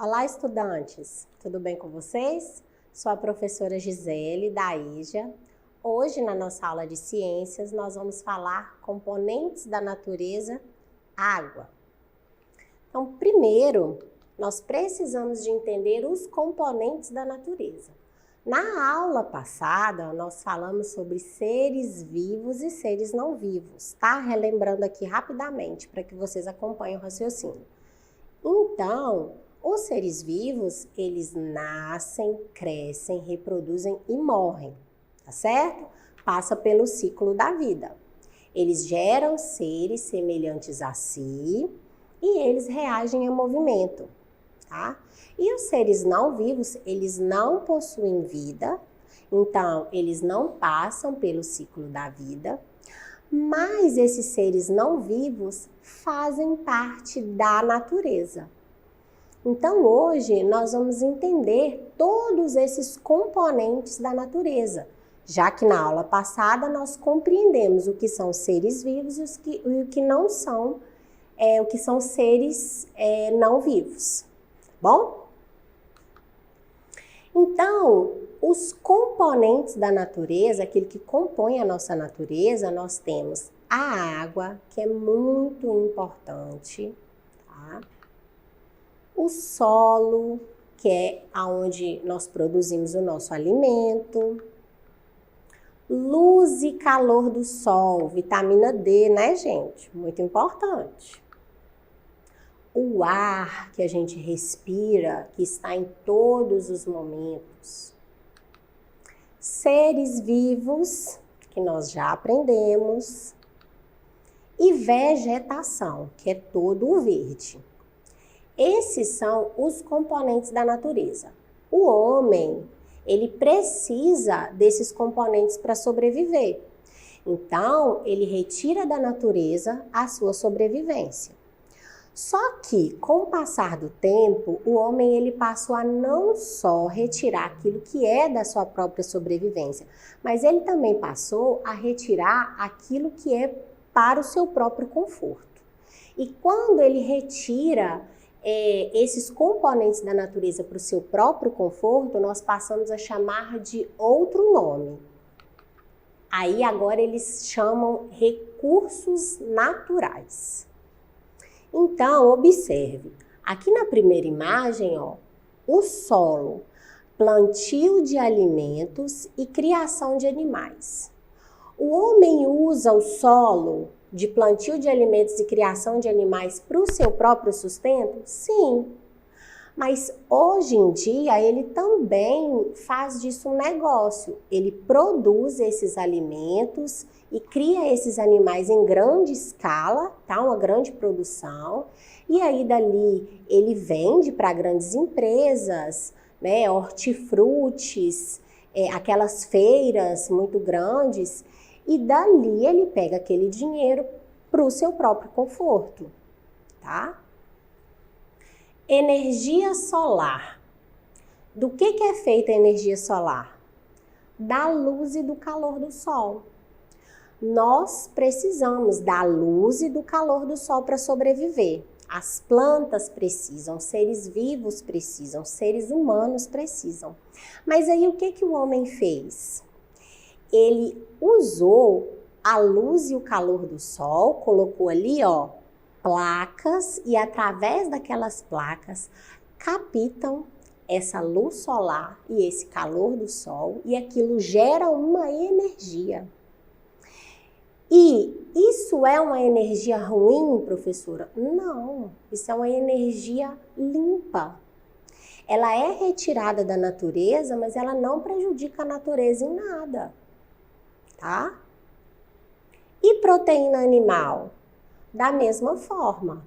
Olá, estudantes! Tudo bem com vocês? Sou a professora Gisele, da IJA. Hoje, na nossa aula de ciências, nós vamos falar componentes da natureza, água. Então, primeiro, nós precisamos de entender os componentes da natureza. Na aula passada, nós falamos sobre seres vivos e seres não vivos, tá? Relembrando aqui rapidamente, para que vocês acompanhem o raciocínio. Então, os seres vivos, eles nascem, crescem, reproduzem e morrem, tá certo? Passa pelo ciclo da vida. Eles geram seres semelhantes a si e eles reagem a movimento, tá? E os seres não vivos, eles não possuem vida, então eles não passam pelo ciclo da vida, mas esses seres não vivos fazem parte da natureza. Então hoje nós vamos entender todos esses componentes da natureza, já que na aula passada nós compreendemos o que são seres vivos e o que não são, o que são seres não vivos, tá bom? Então, os componentes da natureza, aquilo que compõe a nossa natureza, nós temos a água, que é muito importante, tá? O solo, que é onde nós produzimos o nosso alimento. Luz e calor do sol, vitamina D, né, gente? Muito importante. O ar que a gente respira, que está em todos os momentos. Seres vivos, que nós já aprendemos. E vegetação, que é todo o verde. Esses são os componentes da natureza. O homem, ele precisa desses componentes para sobreviver. Então, ele retira da natureza a sua sobrevivência. Só que, com o passar do tempo, o homem ele passou a não só retirar aquilo que é da sua própria sobrevivência, mas ele também passou a retirar aquilo que é para o seu próprio conforto. E quando ele retira esses componentes da natureza para o seu próprio conforto, nós passamos a chamar de outro nome. Aí agora eles chamam recursos naturais. Então, observe, aqui na primeira imagem, ó, o solo, plantio de alimentos e criação de animais. O homem usa o solo de plantio de alimentos e criação de animais para o seu próprio sustento? Sim. Mas hoje em dia ele também faz disso um negócio. Ele produz esses alimentos e cria esses animais em grande escala, tá? Uma grande produção. E aí dali ele vende para grandes empresas, né? Hortifrutis, aquelas feiras muito grandes. E dali ele pega aquele dinheiro para o seu próprio conforto, tá? Energia solar. Do que é feita a energia solar? Da luz e do calor do sol. Nós precisamos da luz e do calor do sol para sobreviver. As plantas precisam, seres vivos precisam, seres humanos precisam. Mas aí o que o homem fez? Ele usou a luz e o calor do sol, colocou ali, ó, placas e através daquelas placas captam essa luz solar e esse calor do sol e aquilo gera uma energia. E isso é uma energia ruim, professora? Não, isso é uma energia limpa. Ela é retirada da natureza, mas ela não prejudica a natureza em nada. Tá? E proteína animal? Da mesma forma.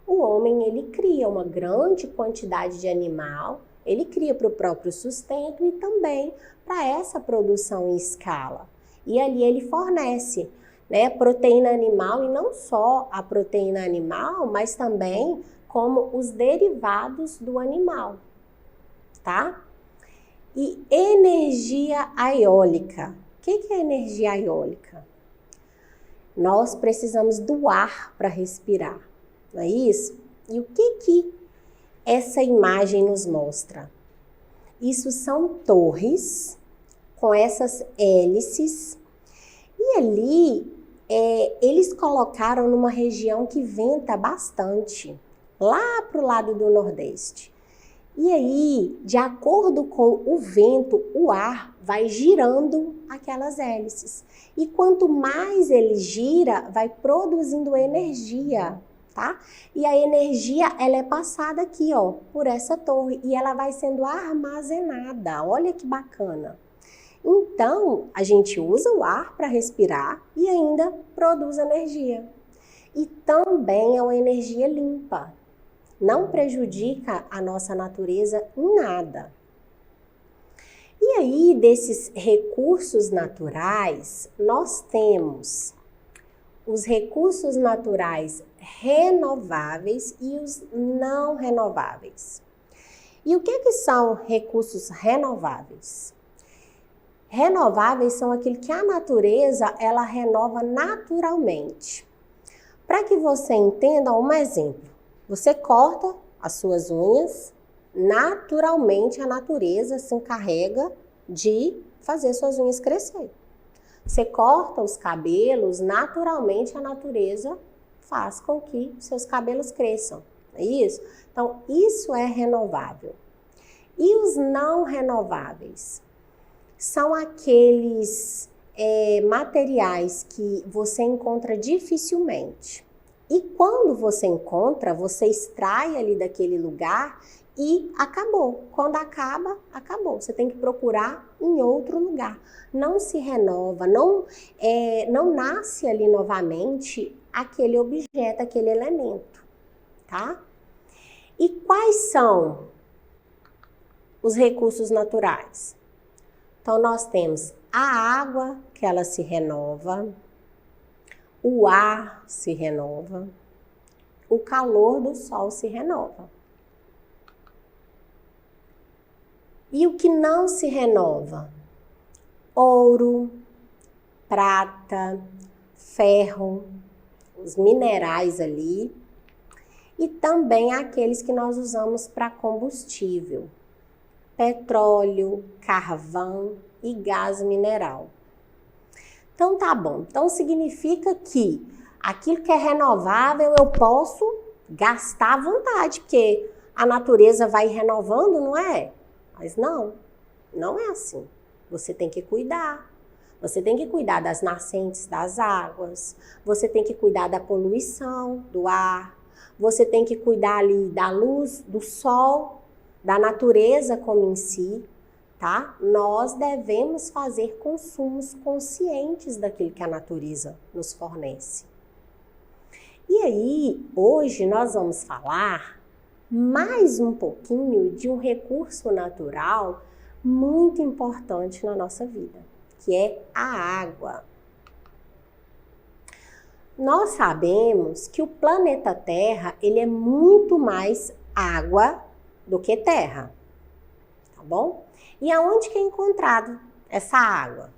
O homem, ele cria uma grande quantidade de animal, ele cria para o próprio sustento e também para essa produção em escala. E ali ele fornece, né, proteína animal e não só a proteína animal, mas também como os derivados do animal, tá? E energia eólica. O que é energia eólica? Nós precisamos do ar para respirar, não é isso? E o que essa imagem nos mostra? Isso são torres com essas hélices. E ali, eles colocaram numa região que venta bastante, lá para o lado do Nordeste. E aí, de acordo com o vento, o ar vai girando aquelas hélices. E quanto mais ele gira, vai produzindo energia, tá? E a energia, ela é passada aqui, ó, por essa torre. E ela vai sendo armazenada. Olha que bacana. Então, a gente usa o ar para respirar e ainda produz energia. E também é uma energia limpa. Não prejudica a nossa natureza em nada. E aí, desses recursos naturais, nós temos os recursos naturais renováveis e os não renováveis. E o que são recursos renováveis? Renováveis são aquilo que a natureza, ela renova naturalmente. Para que você entenda, um exemplo. Você corta as suas unhas, naturalmente a natureza se encarrega de fazer suas unhas crescer. Você corta os cabelos, naturalmente a natureza faz com que seus cabelos cresçam. É isso? Então, isso é renovável. E os não renováveis? São aqueles materiais que você encontra dificilmente. E quando você encontra, você extrai ali daquele lugar e acabou. Quando acaba, acabou. Você tem que procurar em outro lugar. Não se renova, não nasce ali novamente aquele objeto, aquele elemento, tá? E quais são os recursos naturais? Então, nós temos a água, que ela se renova, o ar se renova, o calor do sol se renova. E o que não se renova? Ouro, prata, ferro, os minerais ali, e também aqueles que nós usamos para combustível. Petróleo, carvão e gás mineral. Então tá bom. Então significa que aquilo que é renovável eu posso gastar à vontade, porque a natureza vai renovando, não é? Mas não é assim. Você tem que cuidar. Você tem que cuidar das nascentes das águas, você tem que cuidar da poluição do ar, você tem que cuidar ali da luz, do sol, da natureza como em si, tá? Nós devemos fazer consumos conscientes daquilo que a natureza nos fornece. E aí, hoje nós vamos falar mais um pouquinho de um recurso natural muito importante na nossa vida, que é a água. Nós sabemos que o planeta Terra, ele é muito mais água do que terra, tá bom? E aonde que é encontrado essa água?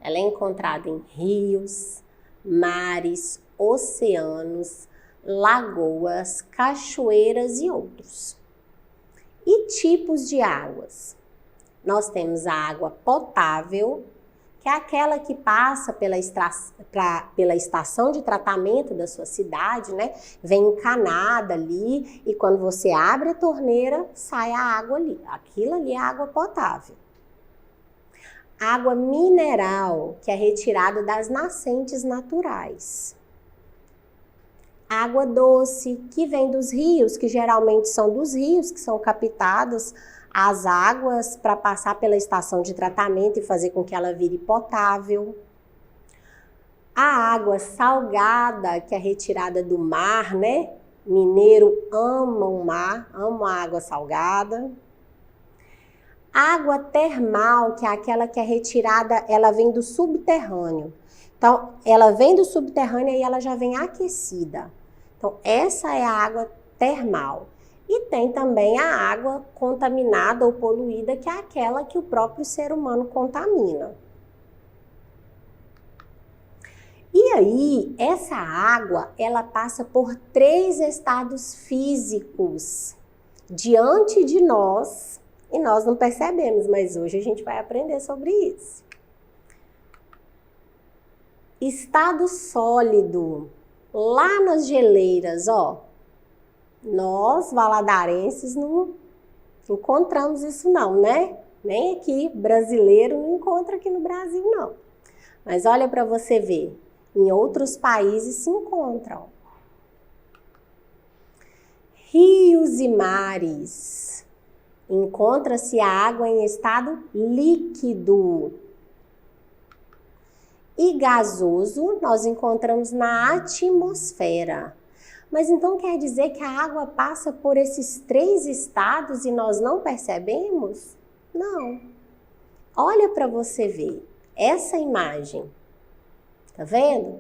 Ela é encontrada em rios, mares, oceanos, lagoas, cachoeiras e outros. E tipos de águas? Nós temos a água potável, que é aquela que passa pela estação de tratamento da sua cidade, né? Vem encanada ali e quando você abre a torneira, sai a água ali. Aquilo ali é água potável. Água mineral, que é retirada das nascentes naturais. Água doce, que vem dos rios, que geralmente são dos rios que são captados as águas para passar pela estação de tratamento e fazer com que ela vire potável. A água salgada, que é retirada do mar, né? Mineiro ama o mar, ama a água salgada. Água termal, que é aquela que é retirada, ela vem do subterrâneo. Então, ela vem do subterrâneo e ela já vem aquecida. Então, essa é a água termal. E tem também a água contaminada ou poluída, que é aquela que o próprio ser humano contamina. E aí, essa água, ela passa por 3 estados físicos. diante de nós e nós não percebemos, mas hoje a gente vai aprender sobre isso. Estado sólido, lá nas geleiras, ó, nós valadarenses não encontramos isso não, né? Nem aqui, brasileiro não encontra aqui no Brasil não. Mas olha para você ver, em outros países se encontram. Rios e mares, encontra-se a água em estado líquido. E gasoso nós encontramos na atmosfera. Mas então quer dizer que a água passa por esses 3 estados e nós não percebemos? Não. Olha para você ver essa imagem. Tá vendo?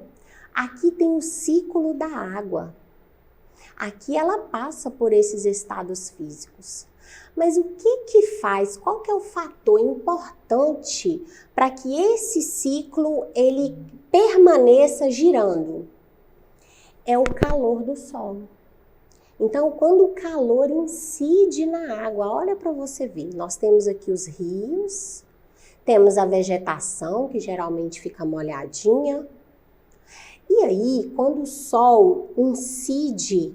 Aqui tem o ciclo da água. Aqui ela passa por esses estados físicos. Mas o que faz? Qual que é o fator importante para que esse ciclo ele permaneça girando? É o calor do sol. Então, quando o calor incide na água, olha para você ver, nós temos aqui os rios, temos a vegetação, que geralmente fica molhadinha. E aí, quando o sol incide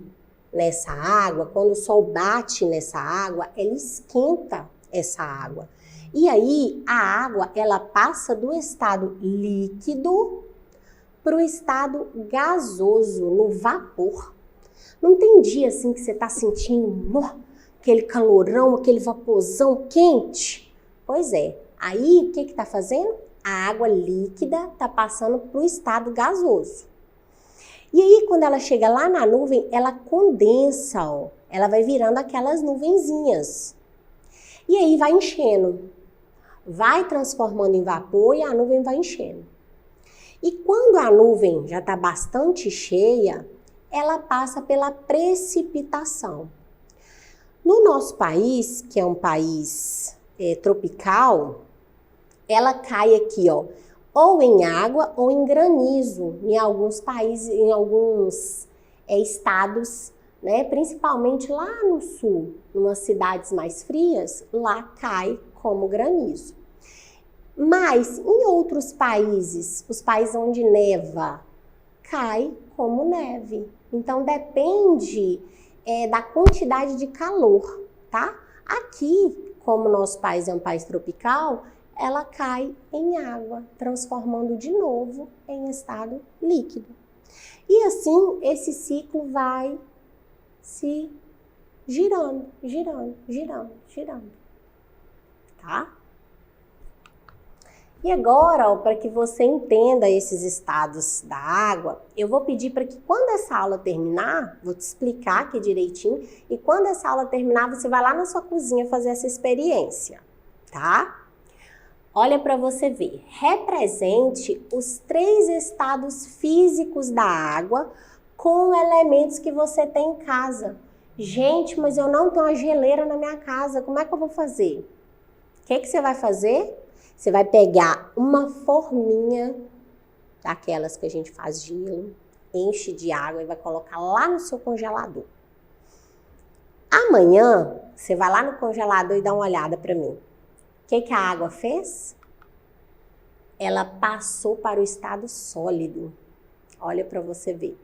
nessa água, quando o sol bate nessa água, ela esquenta essa água. E aí, a água, ela passa do estado líquido para o estado gasoso, no vapor. Não tem dia assim que você está sentindo aquele calorão, aquele vaporzão quente? Pois é, aí o que está fazendo? A água líquida está passando para o estado gasoso. E aí, quando ela chega lá na nuvem, ela condensa, ó. Ela vai virando aquelas nuvenzinhas. E aí vai enchendo. Vai transformando em vapor e a nuvem vai enchendo. E quando a nuvem já está bastante cheia, ela passa pela precipitação. No nosso país, que é um país tropical, ela cai aqui, ó, ou em água ou em granizo, em alguns países, em alguns estados, né, principalmente lá no sul, em umas cidades mais frias, lá cai como granizo. Mas em outros países, os países onde neva, cai como neve. Então depende da quantidade de calor, tá? Aqui, como nosso país é um país tropical, ela cai em água, transformando de novo em estado líquido. E assim, esse ciclo vai se girando, girando, girando, girando, tá? E agora, para que você entenda esses estados da água, eu vou pedir para que quando essa aula terminar, vou te explicar aqui direitinho, e quando essa aula terminar, você vai lá na sua cozinha fazer essa experiência, tá? Olha para você ver, represente os 3 estados físicos da água com elementos que você tem em casa. Gente, mas eu não tenho uma geleira na minha casa, como é que eu vou fazer? O que você vai fazer? Você vai pegar uma forminha, daquelas que a gente faz gelo, enche de água e vai colocar lá no seu congelador. Amanhã, você vai lá no congelador e dá uma olhada para mim. O que a água fez? Ela passou para o estado sólido. Olha para você ver.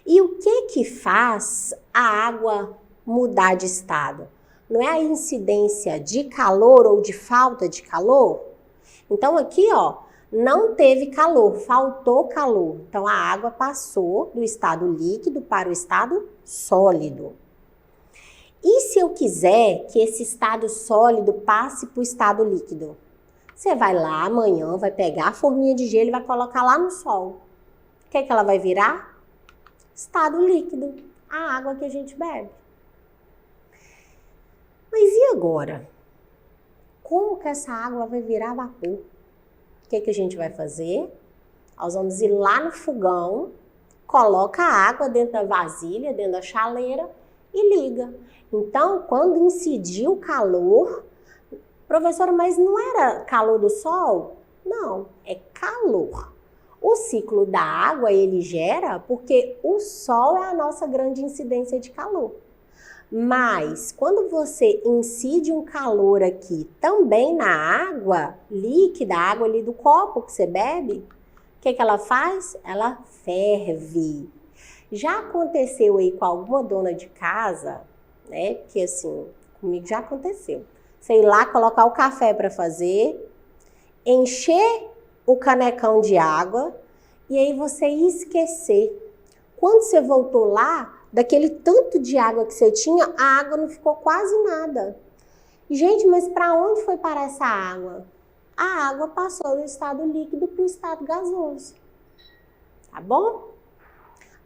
E o que faz a água mudar de estado? Não é a incidência de calor ou de falta de calor? Então aqui, ó, não teve calor, faltou calor. Então a água passou do estado líquido para o estado sólido. E se eu quiser que esse estado sólido passe para o estado líquido? Você vai lá amanhã, vai pegar a forminha de gelo e vai colocar lá no sol. O que ela vai virar? Estado líquido, a água que a gente bebe. Mas e agora? Como que essa água vai virar vapor? O que a gente vai fazer? Nós vamos ir lá no fogão, coloca a água dentro da vasilha, dentro da chaleira e liga. Então, quando incidir o calor, professora, mas não era calor do sol? Não, é calor. O ciclo da água, ele gera porque o sol é a nossa grande incidência de calor. Mas quando você incide um calor aqui também na água líquida, a água ali do copo que você bebe, o que ela faz? Ela ferve. Já aconteceu aí com alguma dona de casa, né? Porque assim, comigo já aconteceu. Sei lá, colocar o café para fazer, encher o canecão de água e aí você esquecer. Quando você voltou lá, daquele tanto de água que você tinha, a água não ficou quase nada. Gente, mas para onde foi parar essa água? A água passou do estado líquido para o estado gasoso. Tá bom?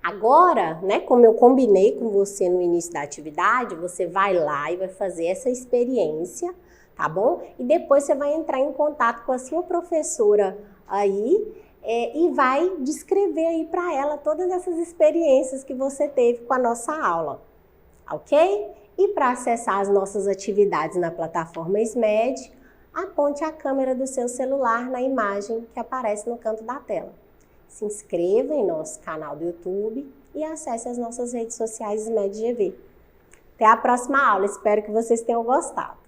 Agora, né, como eu combinei com você no início da atividade, você vai lá e vai fazer essa experiência, tá bom? E depois você vai entrar em contato com a sua professora aí, e vai descrever aí para ela todas essas experiências que você teve com a nossa aula, ok? E para acessar as nossas atividades na plataforma SMED, aponte a câmera do seu celular na imagem que aparece no canto da tela. Se inscreva em nosso canal do YouTube e acesse as nossas redes sociais SMED GV. Até a próxima aula, espero que vocês tenham gostado.